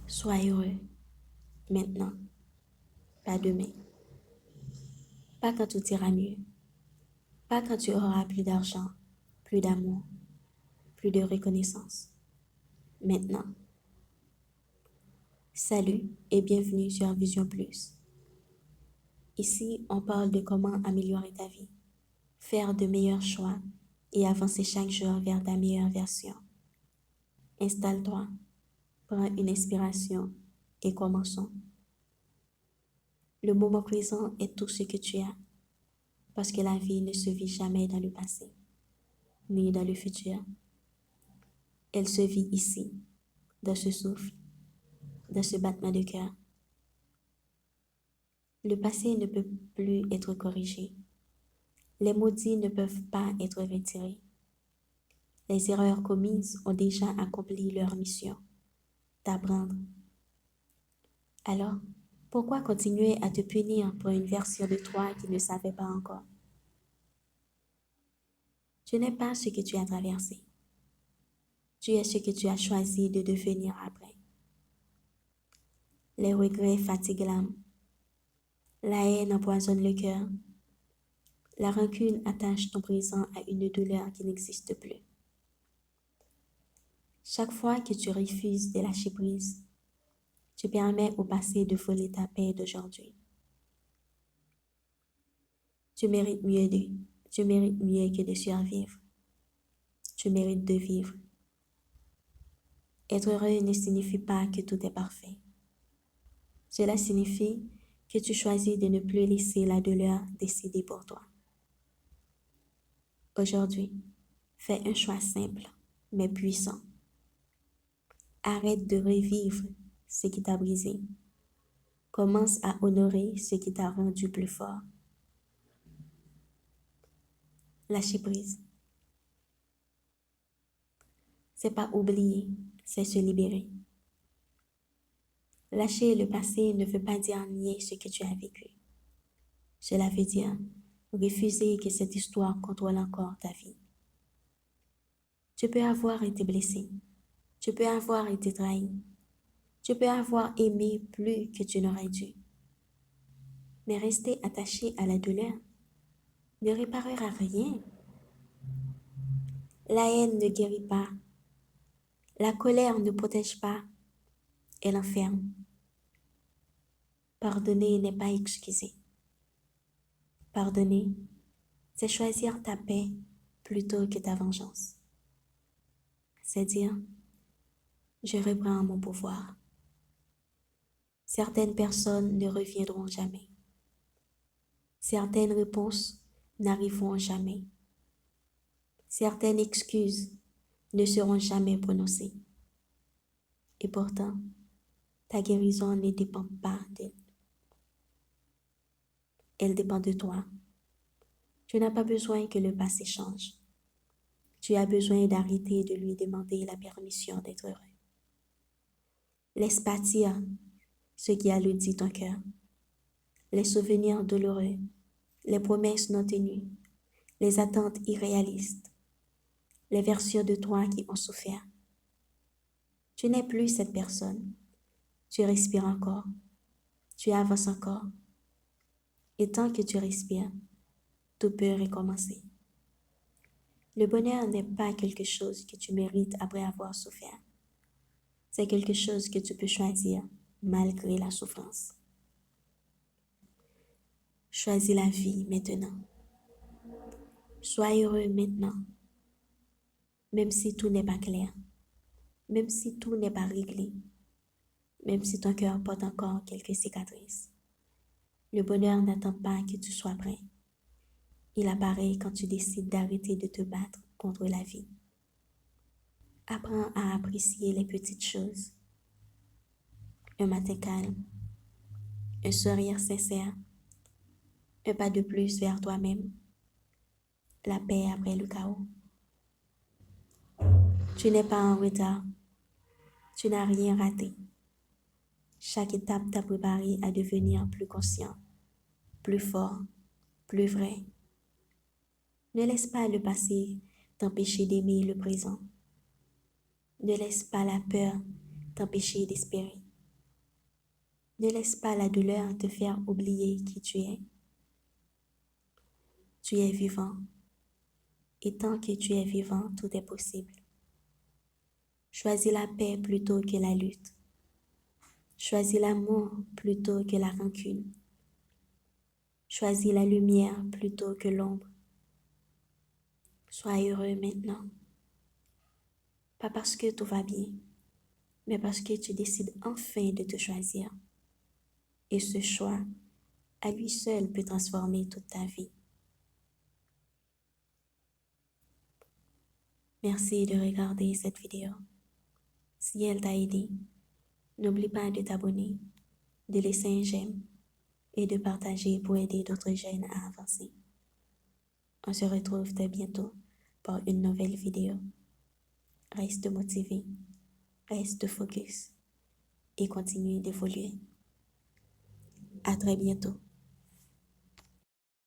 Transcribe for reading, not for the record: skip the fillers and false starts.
Sois heureux, maintenant, pas demain, pas quand tout ira mieux, pas quand tu auras plus d'argent, plus d'amour, plus de reconnaissance. Maintenant, salut et bienvenue sur Vision Plus. Ici, on parle de comment améliorer ta vie, faire de meilleurs choix et avancer chaque jour vers ta meilleure version. Installe-toi, prends une inspiration et commençons. Le moment présent est tout ce que tu as, parce que la vie ne se vit jamais dans le passé, ni dans le futur. Elle se vit ici, dans ce souffle, dans ce battement de cœur. Le passé ne peut plus être corrigé. Les maudits ne peuvent pas être retirés. Les erreurs commises ont déjà accompli leur mission, t'apprendre. Alors, pourquoi continuer à te punir pour une version de toi qui ne savait pas encore? Tu n'es pas ce que tu as traversé. Tu es ce que tu as choisi de devenir après. Les regrets fatiguent l'âme. La haine empoisonne le cœur. La rancune attache ton présent à une douleur qui n'existe plus. Chaque fois que tu refuses de lâcher prise, tu permets au passé de voler ta paix d'aujourd'hui. Tu mérites mieux tu mérites mieux que de survivre. Tu mérites de vivre. Être heureux ne signifie pas que tout est parfait. Cela signifie que tu choisis de ne plus laisser la douleur décider pour toi. Aujourd'hui, fais un choix simple, mais puissant. Arrête de revivre ce qui t'a brisé. Commence à honorer ce qui t'a rendu plus fort. Lâcher prise. C'est pas oublier, c'est se libérer. Lâcher le passé ne veut pas dire nier ce que tu as vécu. Cela veut dire refuser que cette histoire contrôle encore ta vie. Tu peux avoir été blessé. Tu peux avoir été trahi. Tu peux avoir aimé plus que tu n'aurais dû. Mais rester attaché à la douleur ne réparera rien. La haine ne guérit pas. La colère ne protège pas. Elle enferme. Pardonner n'est pas excuser. Pardonner, c'est choisir ta paix plutôt que ta vengeance. C'est dire, je reprends mon pouvoir. Certaines personnes ne reviendront jamais. Certaines réponses n'arriveront jamais. Certaines excuses ne seront jamais prononcées. Et pourtant, ta guérison ne dépend pas d'elle. Elle dépend de toi. Tu n'as pas besoin que le passé change. Tu as besoin d'arrêter de lui demander la permission d'être heureux. Laisse partir ce qui alourdit ton cœur. Les souvenirs douloureux, les promesses non tenues, les attentes irréalistes, les versions de toi qui ont souffert. Tu n'es plus cette personne. Tu respires encore. Tu avances encore. Et tant que tu respires, tout peut recommencer. Le bonheur n'est pas quelque chose que tu mérites après avoir souffert. C'est quelque chose que tu peux choisir malgré la souffrance. Choisis la vie maintenant. Sois heureux maintenant, même si tout n'est pas clair, même si tout n'est pas réglé, même si ton cœur porte encore quelques cicatrices. Le bonheur n'attend pas que tu sois prêt. Il apparaît quand tu décides d'arrêter de te battre contre la vie. Apprends à apprécier les petites choses. Un matin calme, un sourire sincère, un pas de plus vers toi-même, la paix après le chaos. Tu n'es pas en retard, tu n'as rien raté. Chaque étape t'a préparé à devenir plus conscient, plus fort, plus vrai. Ne laisse pas le passé t'empêcher d'aimer le présent. Ne laisse pas la peur t'empêcher d'espérer. Ne laisse pas la douleur te faire oublier qui tu es. Tu es vivant. Et tant que tu es vivant, tout est possible. Choisis la paix plutôt que la lutte. Choisis l'amour plutôt que la rancune. Choisis la lumière plutôt que l'ombre. Sois heureux maintenant. Pas parce que tout va bien, mais parce que tu décides enfin de te choisir. Et ce choix, à lui seul, peut transformer toute ta vie. Merci de regarder cette vidéo. Si elle t'a aidé, n'oublie pas de t'abonner, de laisser un j'aime et de partager pour aider d'autres jeunes à avancer. On se retrouve très bientôt pour une nouvelle vidéo. Reste motivé, reste focus et continue d'évoluer. À très bientôt.